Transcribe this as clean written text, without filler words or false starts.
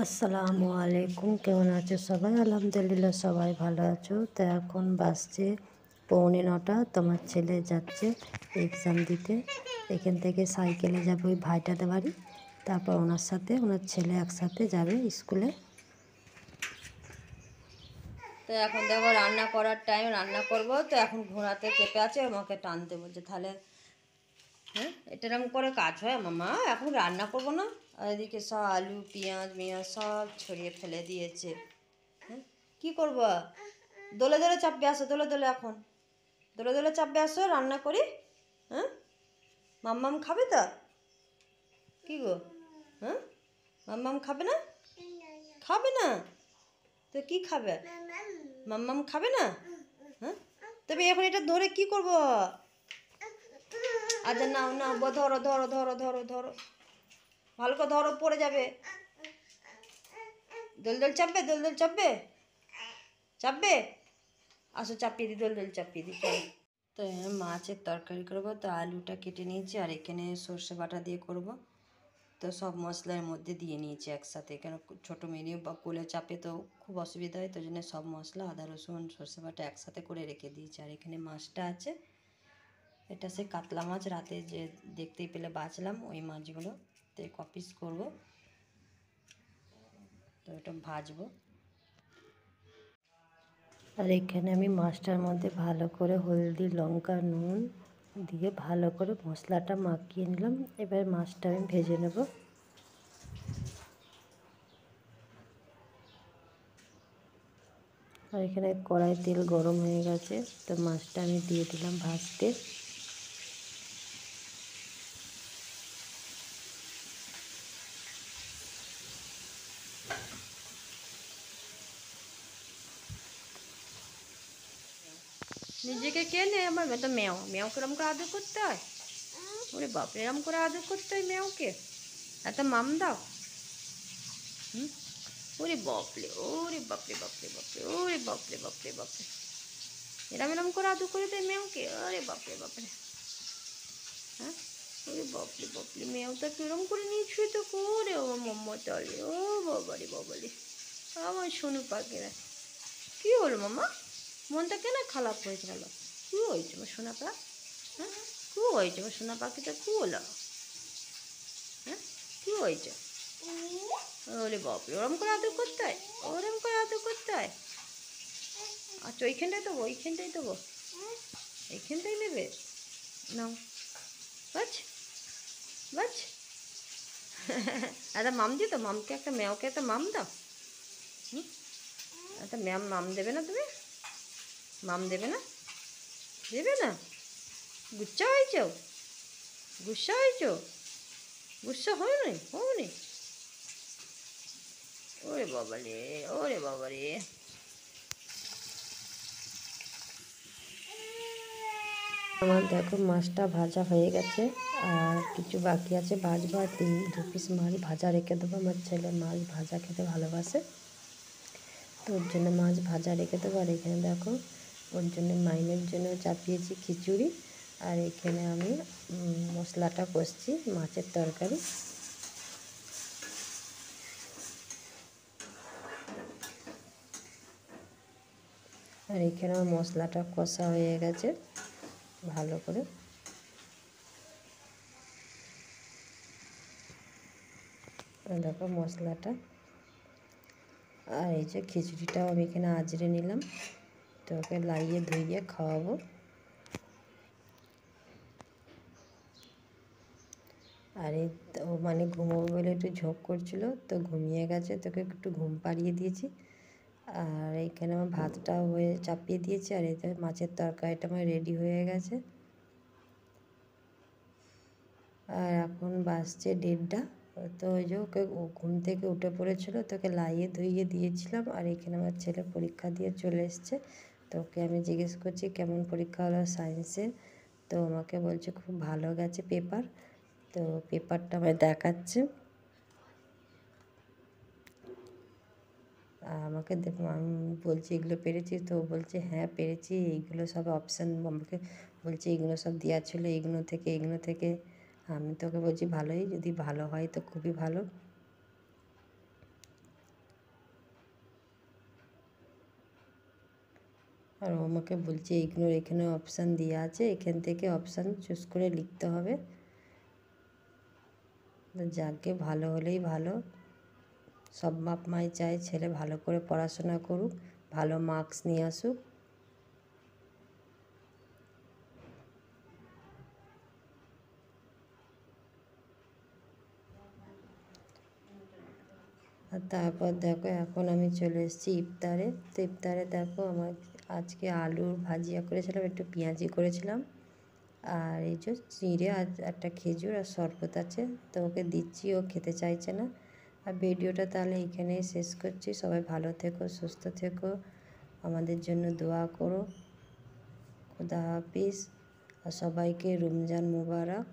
আসসালামু আলাইকুম, কেমন আছো সবাই? আলহামদুলিল্লাহ সবাই ভালো আছো। তো এখন বাজছে 8:45। তোমার ছেলে যাচ্ছে এক্সাম দিতে। এখান থেকে সাইকেলে যাবে ওই ভাইটাদের বাড়ি, তারপর ওনার সাথে ওনার ছেলে একসাথে যাবে স্কুলে। তো এখন দেখো রান্না করার টাইম, রান্না করব। তো এখন ঘোড়াতে চেপে আছে, আমাকে টানতে বলছে। তাহলে হ্যাঁ, এটারকম করে কাজ হয় মামা? এখন রান্না করব না? আর এদিকে সব আলু পেঁয়াজ মেয়াজ সব ছড়িয়ে ফেলে দিয়েছে। হ্যাঁ, কী করবো? দোলে দোলে চাপবে আসো, দোলে দোলে এখন দোলে দোলে চাপবে আসো, রান্না করি। হ্যাঁ, মাম্মাম খাবে তো? কি গো? হ্যাঁ, মাম্মাম খাবে না? খাবে না তো কি খাবে? মাম্মাম খাবে না? হ্যাঁ, তবে এখন এটা ধরে কি করব? আচ্ছা নাও নাও, ধরো ধরো ধরো ধরো ধরো, ভালো করে ধরো, পড়ে যাবে। দোল দোল চাপবে, দোল দোল চাপবে, চাপবে। আসো চাপিয়ে দিই, দোল দোল চাপিয়ে দিই, চলো। তো মাছের তরকারি করবো, তো আলুটা কেটে নিয়েছি আর এখানে সর্ষে বাটা দিয়ে করব। তো সব মশলার মধ্যে দিয়ে নিয়েছি একসাথে, কেন ছোটো মেয়ে বা কোলে চাপে তো খুব অসুবিধা হয়, তো জন্য সব মশলা আদা রসুন সর্ষে বাটা একসাথে করে রেখে দিয়েছি। আর এখানে মাছটা আছে, এটা সে কাতলা মাছ, রাতে যে দেখতেই পেলে বাছলাম ওই মাছগুলো। তো কপিস করব, তো এটা ভাজবো। আর এখানে আমি মাছটার মধ্যে ভালো করে হলদি লঙ্কা নুন দিয়ে ভালো করে মশলাটা মাখিয়ে নিলাম। এবার মাছটা আমি ভেজে নেব। আর এখানে কড়াই তেল গরম হয়ে গেছে, তো মাছটা আমি দিয়ে দিলাম ভাজতে। নিজেকে কে নে, আমার তো মেও মেও কিরম করে আদর করতে হয়? ওরে বাপরে, এরম করে আদর করতে হয় মেওকে? এত মাম দাও। হুম, ওরে বাপরে, ওরে বাপরে বাপরে বাপরে, ওরে বাপরে বাপরে বাপরে, এরম এরম করে আদর করে দেয় মেওকে? আরে বাপরে বাপরে। হ্যাঁ, ওরে বাপরে বাপরে, মেওটা কিরম করে নিয়েছো তো করে, ও মাম্মা তালে, ও বাবারে বাবারে, আমার সোনু পাখিরা। কী হলো মামা? মনটা কেন খারাপ হয়েছে? গেল কী হয়েছে আমার সোনা পা? হ্যাঁ, কী হয়েছে আমার সোনা পাখিটা? কী হলো? হ্যাঁ, কী হয়েছে? ওরে বাপরে, ওরম করে আদর করতে হয়? ওরম করে আদর করতে হয়? আচ্ছা, ওইখানটায় দেবো, ওইখানটায় দেবো, এইখানটাই নেবে? নাও, বাচ বাচ। একটা মাম দিই তো, মামকে একটা, মেয়কে একটা মাম দাও। হুম, একটা ম্যাম মাম দেবে না তুমি? মাম দেবে না? দেবে না? গুচ্ছা হয়েছ? গুসা হয়েছ? গুসা হয়নি, হয়নি? ওরে বাবা রে, ওরে বাবা রে। আমার দেখো মাছটা ভাজা হয়ে গেছে, আর কিছু বাকি আছে ভাজবো। আর 2 পিস মাছ ভাজা রেখে দেবো। আমার ছেলে মাছ ভাজা খেতে ভালোবাসে, তো ওর জন্য মাছ ভাজা রেখে দেবো। আর এখানে দেখো ওর জন্য মাইনের জন্য চাপিয়েছি খিচুড়ি, আর এখানে আমি মশলাটা কষছি মাছের তরকারি। আর এখানে আমার মশলাটা কষা হয়ে গেছে ভালো করে। দেখো মশলাটা, আর এই যে খিচুড়িটাও আমি এখানে আজরে নিলাম, তো ওকে লাইয়ে ধুইয়ে খাওয়াবো। আর এই তো মানে ঘুমোবো বলে একটু ঝোঁক করছিল, তো ঘুমিয়ে গেছে, তোকে একটু ঘুম পাড়িয়ে দিয়েছি। আর এইখানে আমার ভাতটাও হয়ে চাপিয়ে দিয়েছি, আর এতে মাছের তরকারিটা আমার রেডি হয়ে গেছে। আর এখন বাজছে 1:30। তো ওই যে ওকে ঘুম থেকে উঠে পড়েছিল, তোকে লাইয়ে ধুইয়ে দিয়েছিলাম। আর এখানে আমার ছেলে পরীক্ষা দিয়ে চলে এসছে, তো ওকে আমি জিজ্ঞেস করছি কেমন পরীক্ষা হলো সায়েন্সের। তো আমাকে বলছে খুব ভালো গেছে পেপার। তো পেপারটা আমায় দেখাচ্ছে, আমাকে আমি বলছি এগুলো পেরেছিস? তো ও বলছে হ্যাঁ পেরেছি, এইগুলো সব অপশান আমাকে বলছে এইগুলো সব দেওয়া ছিল, এগুলো থেকে এগুলো থেকে। আমি তোকে বলছি ভালোই, যদি ভালো হয় তো খুবই ভালো। আর ও আমাকে বলছে ইগনোর, এখানে অপশান দেওয়া আছে, এখান থেকে অপশান চুজ করে লিখতে হবে। যাকে ভালো হলেই ভালো, সব বাপ মাই চায় ছেলে ভালো করে পড়াশোনা করুক, ভালো মার্কস নিয়ে আসুক। আর তারপর দেখো এখন আমি চলে এসেছি ইফতারে। তো ইফতারে দেখো আমার আজকে আলুর ভাজিয়া করেছিলাম, একটু পেঁয়াজি করেছিলাম, আর এই যে চিঁড়ে আর একটা খেজুর আর শরবত আছে। তো ওকে দিচ্ছি, ও খেতে চাইছে না। আর ভিডিওটা তাহলে এখানেই শেষ করছি। সবাই ভালো থেকো, সুস্থ থেকো, আমাদের জন্য দোয়া করো। খুদা হাফিজ। আর সবাইকে রমজান মুবারক।